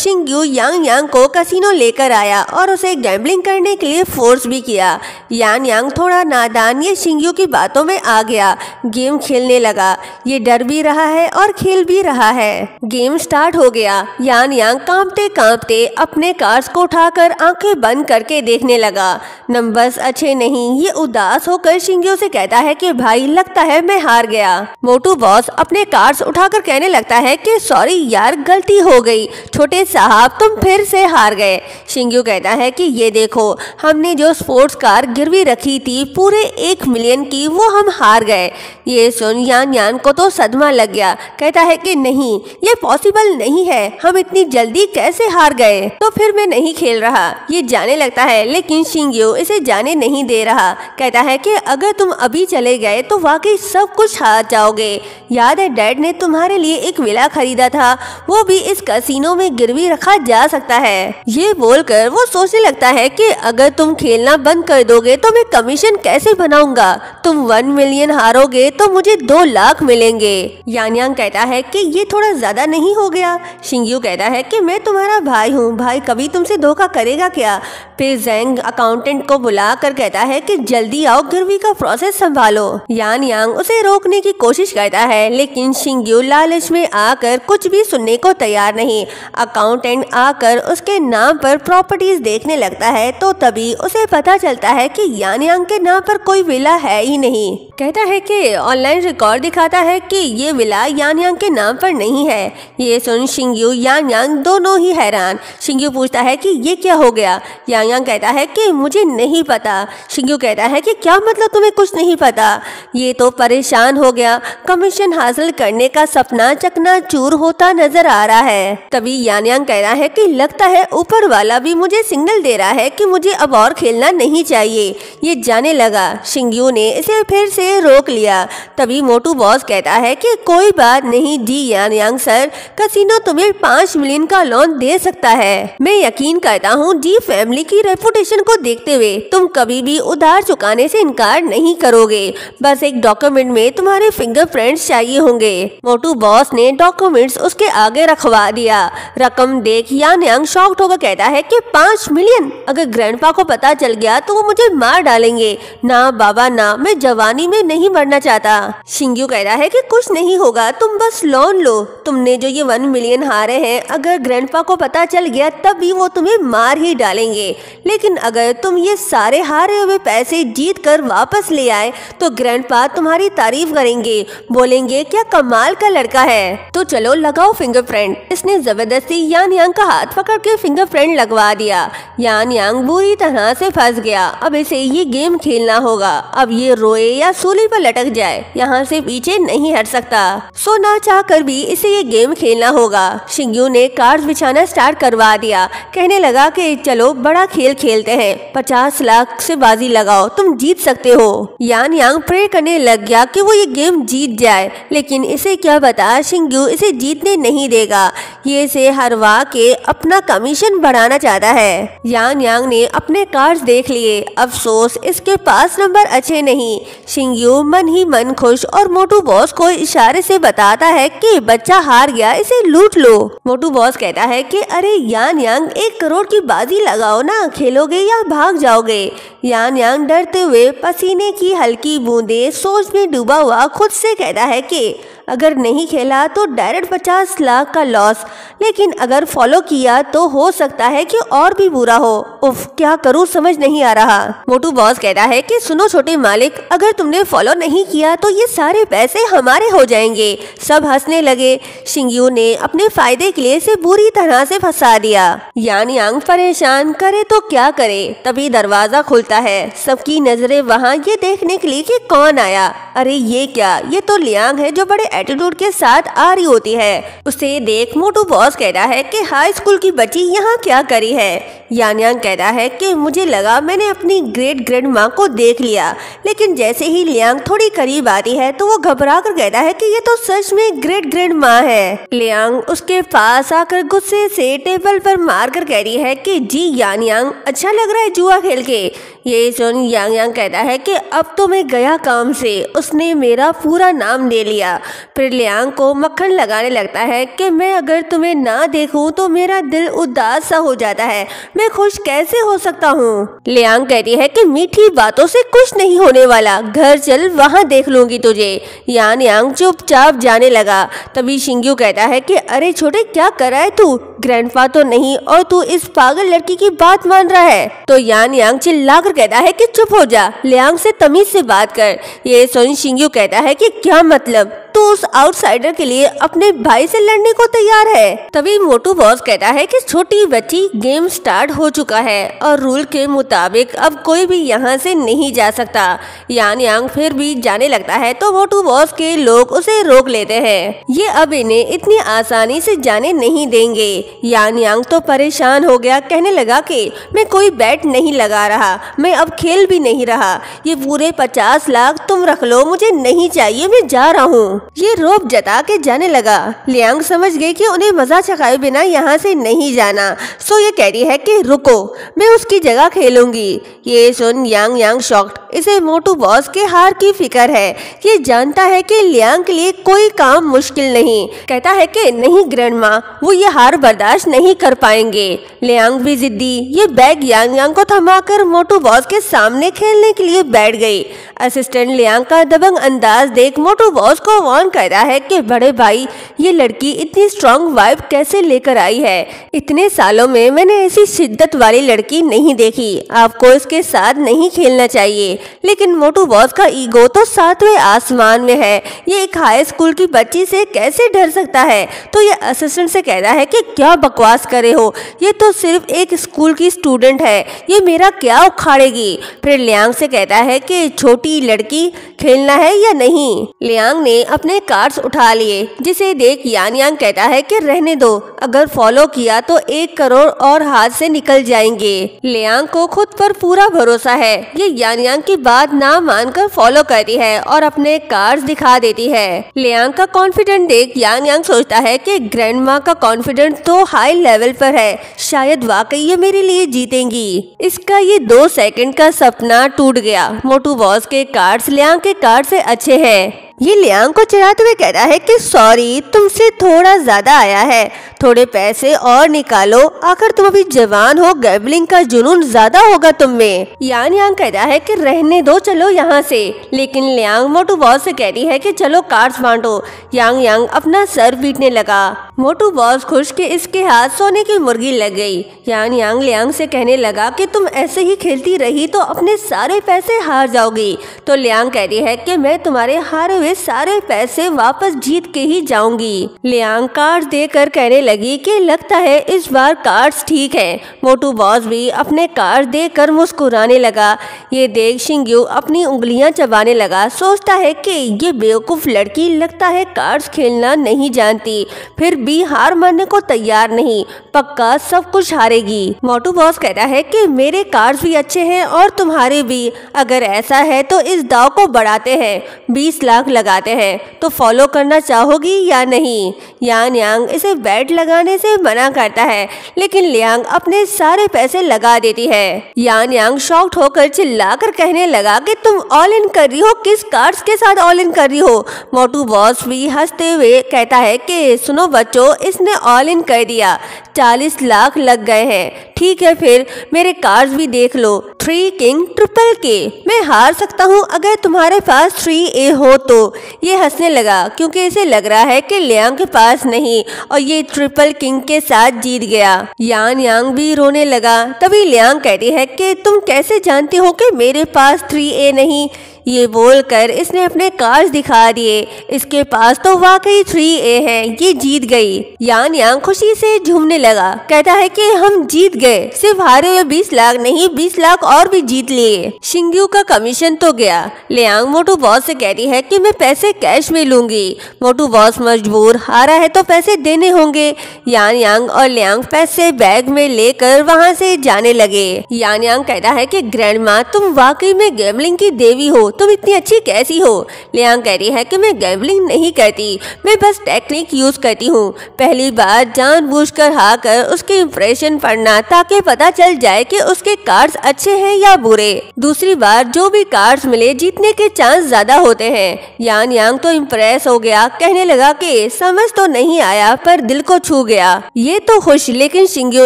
शिंग्यू यांग यांग को कैसीनो लेकर आया और उसे गैम्बलिंग करने के लिए फोर्स भी किया। यान यांग थोड़ा नादान ये शिंग्यू की बातों में आ गया, गेम खेलने लगा। ये डर भी रहा है और खेल भी रहा है। गेम स्टार्ट हो गया। यान यांग कांपते कांपते अपने कार्ड्स को उठाकर आंखें बंद करके देखने लगा। नंबर्स अच्छे नहीं। ये उदास होकर शिंग्यू से कहता है कि भाई लगता है मैं हार गया। मोटू बॉस अपने कार्ड्स उठाकर कहने लगता है कि सॉरी यार गलती हो गई, छोटे साहब तुम फिर से हार गए। शिंग्यू कहता है कि ये देखो हमने जो स्पोर्ट्स कार गिरवी रखी थी पूरे 1 मिलियन की, वो हम हार गए। ये सुन यान यांग को तो सदमा लग गया। कहता है कि नहीं ये पॉसिबल नहीं है, हम इतनी जल्दी कैसे हार गए, तो फिर मैं नहीं खेल रहा। ये जाने लगता है लेकिन शिंग्यू इसे जाने नहीं दे रहा। कहता है कि अगर तुम अभी चले गए तो वाकई सब कुछ हार जाओगे। याद है डैड ने तुम्हारे लिए एक विला खरीदा था, वो भी इस कैसीनो में गिरवी रखा जा सकता है। ये बोलकर वो सोचने लगता है कि अगर तुम खेलना बंद कर दोगे तो मैं कमीशन कैसे बनाऊंगा। तुम 1 मिलियन हारोगे तो मुझे 2 लाख मिलेंगे। यान यांग कहता है कि ये थोड़ा ज्यादा नहीं हो गया। शिंग्यू कहता है कि मैं तुम्हारा भाई हूँ, भाई कभी तुमसे धोखा करेगा क्या। फिर ज़ेंग अकाउंटेंट को बुलाकर कहता है कि जल्दी आओ गिरवी का प्रोसेस संभालो। यान यांग उसे रोकने की कोशिश करता है लेकिन शिंग्यू लालच में आकर कुछ भी सुनने को तैयार नहीं। अकाउंटेंट आकर उसके नाम पर प्रॉपर्टीज देखने लगता है तो तभी उसे पता चलता है कि यान यांग के नाम पर कोई विला है ही नहीं। कहता है कि ऑनलाइन रिकॉर्ड दिखाता है कि ये विला यान यांग के नाम पर नहीं है। ये सुन शिंग्यू यान यांग दोनों ही हैरान। शिंग्यू पूछता है कि ये क्या हो गया। यान यांग कहता है कि मुझे नहीं पता। शिंग्यू कहता है कि क्या मतलब तुम्हें कुछ नहीं पता। ये तो परेशान हो गया, कमीशन हासिल करने का सपना चकनाचूर होता नजर आ रहा है। तभी यान यांग कह रहा है कि लगता है ऊपर वाला भी मुझे सिग्नल दे रहा है कि मुझे अब और खेलना नहीं चाहिए। ये जाने लगा। शिंग्यू ने इसे फिर से रोक लिया। तभी मोटू बॉस कहता है कि कोई बात नहीं जी यान यांग सर, कैसीनो तुम्हें 5 मिलियन का लोन दे सकता है। मैं यकीन करता हूँ जी फैमिली की रेपुटेशन को देखते हुए तुम कभी भी उधार चुकाने से इनकार नहीं करोगे। बस एक डॉक्यूमेंट में तुम्हारे फिंगरप्रिंट्स चाहिए होंगे। मोटू बॉस ने डॉक्यूमेंट्स उसके आगे रखवा दिया। रकम देख यान यांग शॉक्ड होकर कहता है कि 5 मिलियन, अगर ग्रैंडपा को पता चल गया तो वो मुझे मार डालेंगे। ना बाबा ना, मैं जवानी में नहीं मरना चाहता। शिंग्यू कहता है कि कुछ नहीं होगा, तुम बस लोन लो। तुमने जो ये 1 मिलियन हारे हैं, अगर ग्रैंडपा को पता चल गया तब भी वो तुम्हें मार ही डालेंगे। लेकिन अगर तुम ये सारे हारे हुए पैसे जीत कर वापस ले आए तो ग्रैंडपा तुम्हारी तारीफ करेंगे, बोलेंगे क्या कमाल का लड़का है। तो चलो लगाओ फिंगरप्रिंट। इसने जबरदस्ती यान यांग का हाथ पकड़ के फिंगरप्रिंट लगवा दिया। यान यांग बुरी तरह से फंस गया। अब इसे ये गेम खेलना होगा। अब ये रोए या सूली पर लटक जाए, यहाँ से पीछे नहीं हट सकता। सो ना चाह कर भी इसे ये गेम खेलना होगा। शिंग्यू ने कार्ड्स बिछाना स्टार्ट करवा दिया। कहने लगा कि चलो बड़ा खेल खेलते हैं, 50 लाख से बाजी लगाओ, तुम जीत सकते हो। यान यांग प्रे करने लग गया कि वो ये गेम जीत जाए, लेकिन इसे क्या पता शिंग्यू इसे जीतने नहीं देगा। ये इसे हरवा के अपना कमीशन बढ़ाना चाहता है। यान यांग ने अपने कार्ड्स देख लिए। अफसोस इसके पास नंबर अच्छे नहीं। शिंग्यू मन ही मन खुश और मोटू बॉस को इशारे से बताता है कि बच्चा हार गया, इसे लूट लो। मोटू बॉस कहता है कि अरे यान यांग 1 करोड़ की बाजी लगाओ ना, खेलोगे या भाग जाओगे। यान यांग डरते हुए पसीने की हल्की बूंदे सोच में डूबा हुआ खुद से कहता है कि अगर नहीं खेला तो डायरेक्ट 50 लाख का लॉस, लेकिन अगर फॉलो किया तो हो सकता है कि और भी बुरा हो। उफ क्या करूं समझ नहीं आ रहा। मोटू बॉस कहता है कि सुनो छोटे मालिक, अगर तुमने फॉलो नहीं किया तो ये सारे पैसे हमारे हो जाएंगे। सब हंसने लगे। शिंग्यू ने अपने फायदे के लिए इसे बुरी तरह से फंसा दिया। यान यांग परेशान करे तो क्या करे। तभी दरवाजा खुलता है। सबकी नजरें वहाँ ये देखने के लिए कि कौन आया। अरे ये क्या, ये तो लियांग है जो बड़े एटीट्यूड के साथ आ रही होती है। उसे देख मोटू बॉस कहता है कि हाई स्कूल की बच्ची यहाँ क्या करी है। यान यांग कहता है कि मुझे लगा मैंने अपनी ग्रेट ग्रैंड माँ को देख लिया, लेकिन जैसे ही लियांग थोड़ी करीब आती है तो वो घबरा कर कहता है कि ये तो सच में ग्रेट ग्रैंड माँ है। लियांग उसके पास आकर गुस्से से टेबल पर मार कर कह रही है कि जी यान यांग, अच्छा लग रहा है जुआ खेल के। ये सुन यान यांग कहता है कि अब तो मैं गया काम से, उसने मेरा पूरा नाम ले लिया। फिर लियांग को मक्खन लगाने लगता है कि मैं अगर तुम्हें ना देखूं तो मेरा दिल उदास सा हो जाता है, मैं खुश कैसे हो सकता हूँ। लियांग कहती है कि मीठी बातों से कुछ नहीं होने वाला, घर चल वहाँ देख लूंगी तुझे। यान यांग चुपचाप जाने लगा। तभी शिंग्यू कहता है कि अरे छोटे क्या कर रहा है तू, ग्रैंडपा तो नहीं और तू इस पागल लड़की की बात मान रहा है। तो यान यांग चिल्लाकर कहता है कि चुप हो जा, लियांग से तमीज से बात कर। ये सुन शिंग्यू कहता है कि क्या मतलब, तो उस आउटसाइडर के लिए अपने भाई से लड़ने को तैयार है। तभी मोटू बॉस कहता है कि छोटी बच्ची गेम स्टार्ट हो चुका है और रूल के मुताबिक अब कोई भी यहाँ से नहीं जा सकता। यान यांग फिर भी जाने लगता है तो मोटू बॉस के लोग उसे रोक लेते हैं। ये अब इन्हें इतनी आसानी से जाने नहीं देंगे। यान यांग तो परेशान हो गया, कहने लगा कि मैं कोई बैट नहीं लगा रहा, मैं अब खेल भी नहीं रहा, ये पूरे 50 लाख तुम रख लो, मुझे नहीं चाहिए, मैं जा रहा हूँ। ये रोब जता के जाने लगा। लियांग समझ गई कि उन्हें मजा चखाए बिना यहाँ से नहीं जाना, सो ये कह रही है कि रुको, मैं उसकी जगह खेलूंगी। ये सुन यांग यांग शॉक्ड, इसे मोटू बॉस के हार की फिक्र है। ये जानता है कि लियांग के लिए कोई काम मुश्किल नहीं। कहता है कि नहीं ग्रैंडमा, वो ये हार बर्दाश्त नहीं कर पाएंगे। लियांग भी जिद्दी। ये बैग यांग यांग को थमाकर मोटू बॉस के सामने खेलने के लिए बैठ गई। असिस्टेंट लियांग का दबंग अंदाज देख मोटू बॉस को वार्न करता है कि बड़े भाई, ये लड़की इतनी स्ट्रॉन्ग वाइब कैसे लेकर आई है, इतने सालों में मैंने ऐसी शिद्दत वाली लड़की नहीं देखी, आपको इसके साथ नहीं खेलना चाहिए। लेकिन मोटू बॉस का ईगो तो 7वें आसमान में है, ये एक हाई स्कूल की बच्ची से कैसे डर सकता है। तो ये असिस्टेंट से कहता है कि क्या बकवास करे हो, ये तो सिर्फ एक स्कूल की स्टूडेंट है, ये मेरा क्या उखाड़ेगी। फिर लियांग से कहता है कि छोटी लड़की खेलना है या नहीं। लियांग ने अपने कार्ड्स उठा लिए, जिसे देख यान यांग कहता है कि रहने दो, अगर फॉलो किया तो 1 करोड़ और हाथ से निकल जाएंगे। लियांग को खुद पर पूरा भरोसा है। ये यान यांग की बात ना मानकर फॉलो करती है और अपने कार्ड्स दिखा देती है। लियांग का कॉन्फिडेंट देख यान यांग सोचता है कि ग्रैंडमा का कॉन्फिडेंस तो हाई लेवल पर है, शायद वाकई ये मेरे लिए जीतेंगी। इसका ये 2 सेकंड का सपना टूट गया। मोटू बॉस के कार्ड्स लियांग के कार्ड से अच्छे हैं। ये लियांग को चिढ़ाते हुए कहता है कि सॉरी, तुमसे थोड़ा ज्यादा आया है, थोड़े पैसे और निकालो, आखिर तुम अभी जवान हो, गैम्बलिंग का जुनून ज्यादा होगा तुम में। यान यांग कहता है कि रहने दो, चलो यहाँ से। लेकिन लियांग मोटू बॉस से कहती है कि चलो कार्ड्स बांटो। यांग यांग अपना सर पीटने लगा। मोटू बॉस खुश कि इसके हाथ सोने की मुर्गी लग गई। यान यांग लियांग से कहने लगा कि तुम ऐसे ही खेलती रही तो अपने सारे पैसे हार जाओगी। तो लियांग कहती है कि मैं तुम्हारे हारे हुए सारे पैसे वापस जीत के ही जाऊंगी। लियांग कार्ड देकर कहने लगी कि लगता है इस बार कार्ड्स ठीक है। मोटू बॉस भी अपने कार्ड देकर मुस्कुराने लगा। ये देख शिंग्यू अपनी उंगलियां चबाने लगा, सोचता है कि ये बेवकूफ लड़की लगता है कार्ड्स खेलना नहीं जानती, फिर भी हार मानने को तैयार नहीं, पक्का सब कुछ हारेगी। मोटू बॉस कहता है कि मेरे कार्ड्स भी अच्छे हैं और तुम्हारे भी, अगर ऐसा है तो इस दाव को बढ़ाते हैं, 20 लाख लगाते हैं, तो फॉलो करना चाहोगी या नहीं। यान यांग इसे बैट लगाने से मना करता है, लेकिन लियांग अपने सारे पैसे लगा देती है। यान यांग शॉक्ड होकर चिल्लाकर कहने लगा कि तुम ऑल इन कर रही हो, किस कार्ड्स के साथ ऑल इन कर रही हो। मोटू बॉस भी हंसते हुए कहता है कि सुनो बच्चों, इसने ऑल इन कर दिया, 40 लाख लग गए हैं। ठीक है, फिर मेरे कार्ड्स भी देख लो, 3 किंग ट्रिपल के, मैं हार सकता हूँ अगर तुम्हारे पास 3A हो तो। ये हंसने लगा क्योंकि इसे लग रहा है कि लियांग के पास नहीं और ये ट्रिपल किंग के साथ जीत गया। यान यांग भी रोने लगा। तभी लियांग कहती है कि तुम कैसे जानती हो कि मेरे पास 3A नहीं। ये बोलकर इसने अपने कार्ड्स दिखा दिए, इसके पास तो वाकई 3A है, ये जीत गई। यान यांग खुशी से झूमने लगा, कहता है कि हम जीत गए, सिर्फ हारे हुए 20 लाख नहीं, 20 लाख और भी जीत लिए। शिंग्यू का कमीशन तो गया। लियांग मोटू बॉस से कहती है कि मैं पैसे कैश में लूंगी। मोटू बॉस मजबूर, हारा है तो पैसे देने होंगे। यान यांग और लियांग पैसे बैग में लेकर वहाँ से जाने लगे। यान यांग कहता है कि ग्रैंडमा, तुम वाकई में गैम्बलिंग की देवी हो, तुम इतनी अच्छी कैसी हो? लियांग कह रही है कि मैं गैम्बलिंग नहीं करती, मैं बस टेक्निक यूज करती हूँ। पहली बार जानबूझकर हाकर उसके इंप्रेशन पढ़ना ताकि पता चल जाए कि उसके कार्ड्स अच्छे हैं या बुरे। दूसरी बार जो भी कार्ड्स मिले जीतने के चांस ज्यादा होते हैं। यान यांग तो इम्प्रेस हो गया, कहने लगा कि समझ तो नहीं आया पर दिल को छू गया। ये तो खुश, लेकिन शिंग्यो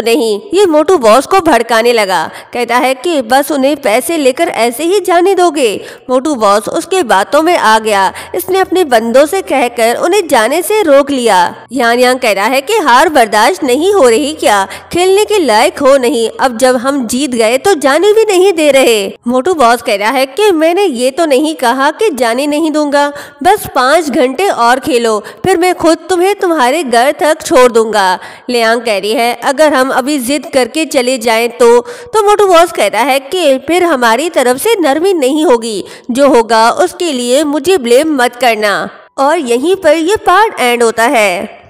नहीं, ये मोटू बॉस को भड़काने लगा। कहता है कि बस उन्हें पैसे लेकर ऐसे ही जाने दोगे? मोटू बॉस उसके बातों में आ गया। इसने अपने बंदों से कहकर उन्हें जाने से रोक लिया। यान यांग कह रहा है कि हार बर्दाश्त नहीं हो रही क्या? खेलने के लायक हो नहीं, अब जब हम जीत गए तो जाने भी नहीं दे रहे। मोटू बॉस कह रहा है कि मैंने ये तो नहीं कहा कि जाने नहीं दूंगा, बस 5 घंटे और खेलो, फिर मैं खुद तुम्हें तुम्हारे घर तक छोड़ दूंगा। लियांग कह रही है अगर हम अभी जिद करके चले जाएं तो मोटू बॉस कहता है कि फिर हमारी तरफ से नरमी नहीं होगी, जो होगा उसके लिए मुझे ब्लेम मत करना। और यहीं पर ये पार्ट एंड होता है।